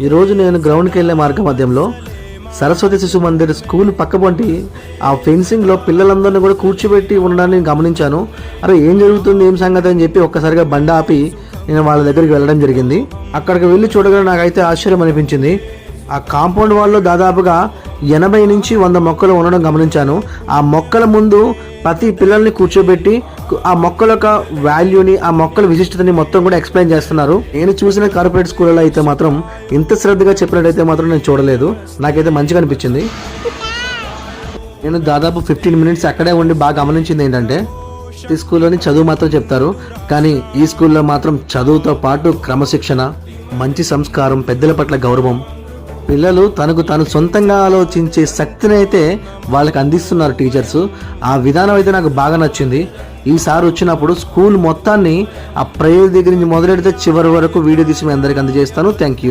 ఈరోజు నేను గ్రౌండ్కి వెళ్ళే మార్గ మధ్యంలో సరస్వతి శిశు మందిర్ స్కూల్ పక్కపొంటి ఆ ఫెన్సింగ్లో పిల్లలందరినీ కూడా కూర్చోబెట్టి ఉండడాన్ని గమనించాను. అరే ఏం జరుగుతుంది, ఏం సంగతి అని చెప్పి ఒక్కసారిగా బండి ఆపి నేను వాళ్ళ దగ్గరికి వెళ్ళడం జరిగింది. అక్కడికి వెళ్ళి చూడగానే నాకైతే ఆశ్చర్యం అనిపించింది. ఆ కాంపౌండ్ వాళ్ళు దాదాపుగా 80 నుంచి 100 మొక్కలు ఉండడం గమనించాను. ఆ మొక్కల ముందు ప్రతి పిల్లల్ని కూర్చోబెట్టి ఆ మొక్కల యొక్క వాల్యూని, ఆ మొక్కల విశిష్టతని మొత్తం కూడా ఎక్స్ప్లెయిన్ చేస్తున్నారు. నేను చూసిన కార్పొరేట్ స్కూళ్ళలో అయితే మాత్రం ఇంత శ్రద్ధగా చెప్పినట్టయితే మాత్రం నేను చూడలేదు. నాకైతే మంచిగా అనిపించింది. నేను దాదాపు 15 మినిట్స్ అక్కడే ఉండి బాగా గమనించింది ఏంటంటే, ఈ స్కూల్లోని చదువు మాత్రం చెప్తారు, కానీ ఈ స్కూల్లో మాత్రం చదువుతో పాటు క్రమశిక్షణ, మంచి సంస్కారం, పెద్దల పట్ల గౌరవం, పిల్లలు తనకు తాను సొంతంగా ఆలోచించే శక్తిని అయితే వాళ్ళకి అందిస్తున్నారు టీచర్స్. ఆ విధానం అయితే నాకు బాగా నచ్చింది. ఈసారి వచ్చినప్పుడు స్కూల్ మొత్తాన్ని ఆ ప్రేయర్ దగ్గర నుంచి మొదలెడితే చివరి వరకు వీడియో తీసి మీ అందరికీ అందజేస్తాను. Thank you.